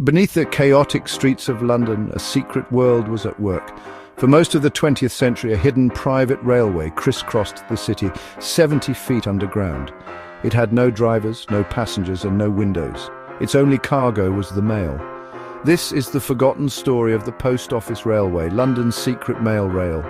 Beneath the chaotic streets of London, a secret world was at work. For most of the 20th century, a hidden private railway crisscrossed the city, 70 feet underground. It had no drivers, no passengers, and no windows. Its only cargo was the mail. This is the forgotten story of the Post Office Railway, London's secret mail rail.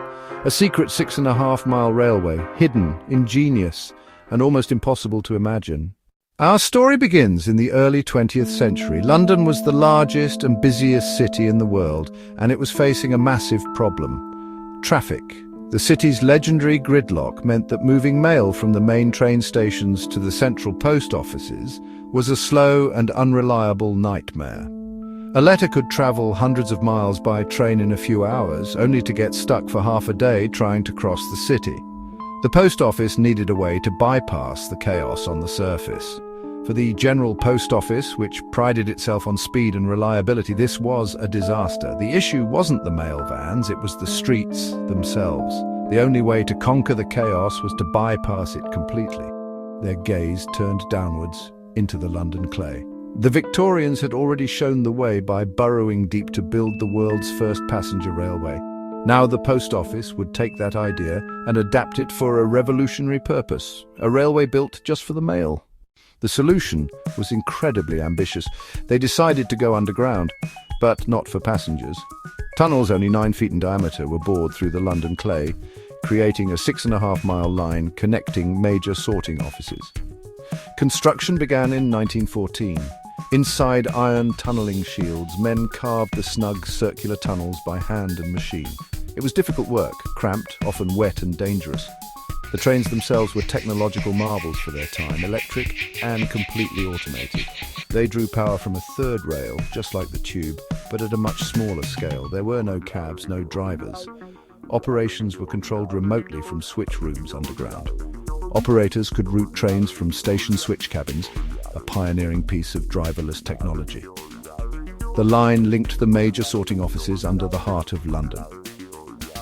A secret 6.5-mile railway, hidden, ingenious, and almost impossible to imagine. Our story begins in the early 20th century. London was the largest and busiest city in the world, and it was facing a massive problem: traffic. The city's legendary gridlock meant that moving mail from the main train stations to the central post offices was a slow and unreliable nightmare. A letter could travel hundreds of miles by train in a few hours, only to get stuck for half a day trying to cross the city. The post office needed a way to bypass the chaos on the surface. For the General Post Office, which prided itself on speed and reliability, this was a disaster. The issue wasn't the mail vans, it was the streets themselves. The only way to conquer the chaos was to bypass it completely. Their gaze turned downwards into the London clay. The Victorians had already shown the way by burrowing deep to build the world's first passenger railway. Now the post office would take that idea and adapt it for a revolutionary purpose, a railway built just for the mail. The solution was incredibly ambitious. They decided to go underground, but not for passengers. Tunnels only 9 feet in diameter were bored through the London clay, creating a 6.5-mile line connecting major sorting offices. Construction began in 1914. Inside iron tunnelling shields, men carved the snug circular tunnels by hand and machine. It was difficult work, cramped, often wet and dangerous. The trains themselves were technological marvels for their time, electric and completely automated. They drew power from a third rail, just like the tube, but at a much smaller scale. There were no cabs, no drivers. Operations were controlled remotely from switch rooms underground. Operators could route trains from station switch cabins, a pioneering piece of driverless technology. The line linked the major sorting offices under the heart of London.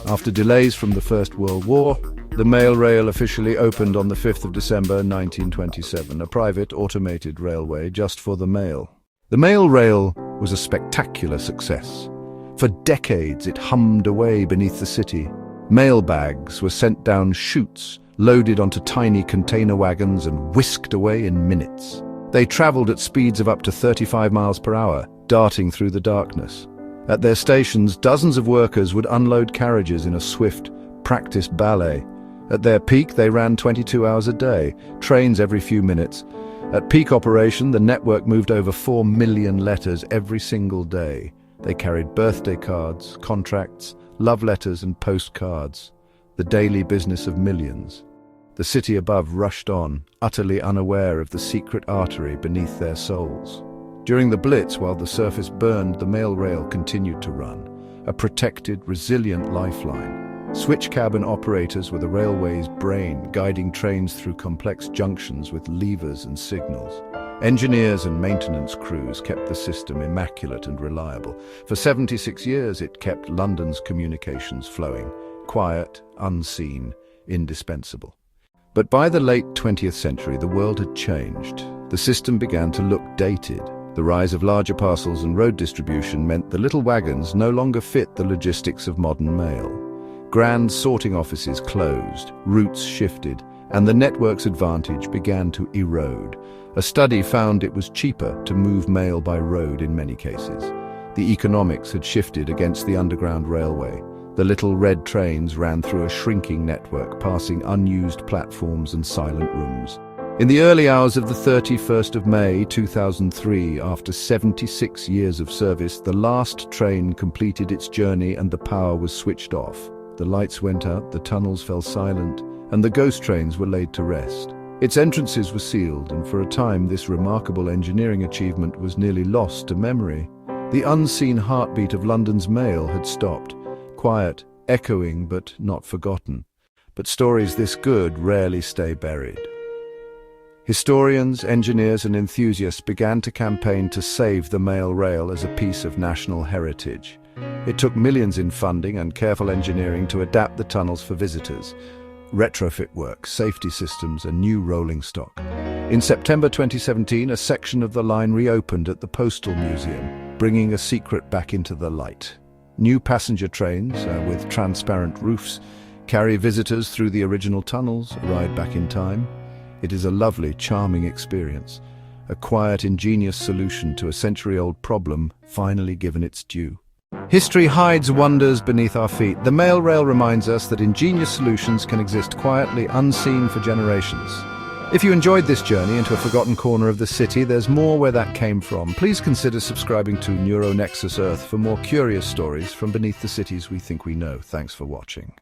After delays from the First World War, the mail rail officially opened on the 5th of December 1927, a private automated railway just for the mail. The mail rail was a spectacular success. For decades it hummed away beneath the city. Mail bags were sent down chutes, loaded onto tiny container wagons and whisked away in minutes. They travelled at speeds of up to 35 miles per hour, darting through the darkness. At their stations, dozens of workers would unload carriages in a swift, practiced ballet. At their peak, they ran 22 hours a day, trains every few minutes. At peak operation, the network moved over 4 million letters every single day. They carried birthday cards, contracts, love letters and postcards, the daily business of millions. The city above rushed on, utterly unaware of the secret artery beneath their souls. During the Blitz, while the surface burned, the mail rail continued to run, a protected, resilient lifeline. Switch cabin operators were the railway's brain, guiding trains through complex junctions with levers and signals. Engineers and maintenance crews kept the system immaculate and reliable. For 76 years, it kept London's communications flowing, quiet, unseen, indispensable. But by the late 20th century, the world had changed. The system began to look dated. The rise of larger parcels and road distribution meant the little wagons no longer fit the logistics of modern mail. Grand sorting offices closed, routes shifted, and the network's advantage began to erode. A study found it was cheaper to move mail by road in many cases. The economics had shifted against the Underground Railway. The little red trains ran through a shrinking network, passing unused platforms and silent rooms. In the early hours of the 31st of May 2003, after 76 years of service, the last train completed its journey and the power was switched off. The lights went out, the tunnels fell silent, and the ghost trains were laid to rest. Its entrances were sealed, and for a time this remarkable engineering achievement was nearly lost to memory. The unseen heartbeat of London's mail had stopped, quiet, echoing but not forgotten. But stories this good rarely stay buried. Historians, engineers and enthusiasts began to campaign to save the mail rail as a piece of national heritage. It took millions in funding and careful engineering to adapt the tunnels for visitors. Retrofit work, safety systems and new rolling stock. In September 2017, a section of the line reopened at the Postal Museum. bringing a secret back into the light. New passenger trains, with transparent roofs, carry visitors through the original tunnels, a ride back in time. It is a lovely, charming experience, a quiet, ingenious solution to a century-old problem finally given its due. History hides wonders beneath our feet. The mail rail reminds us that ingenious solutions can exist quietly, unseen for generations. If you enjoyed this journey into a forgotten corner of the city, there's more where that came from. Please consider subscribing to NeuroNexus Earth for more curious stories from beneath the cities we think we know. Thanks for watching.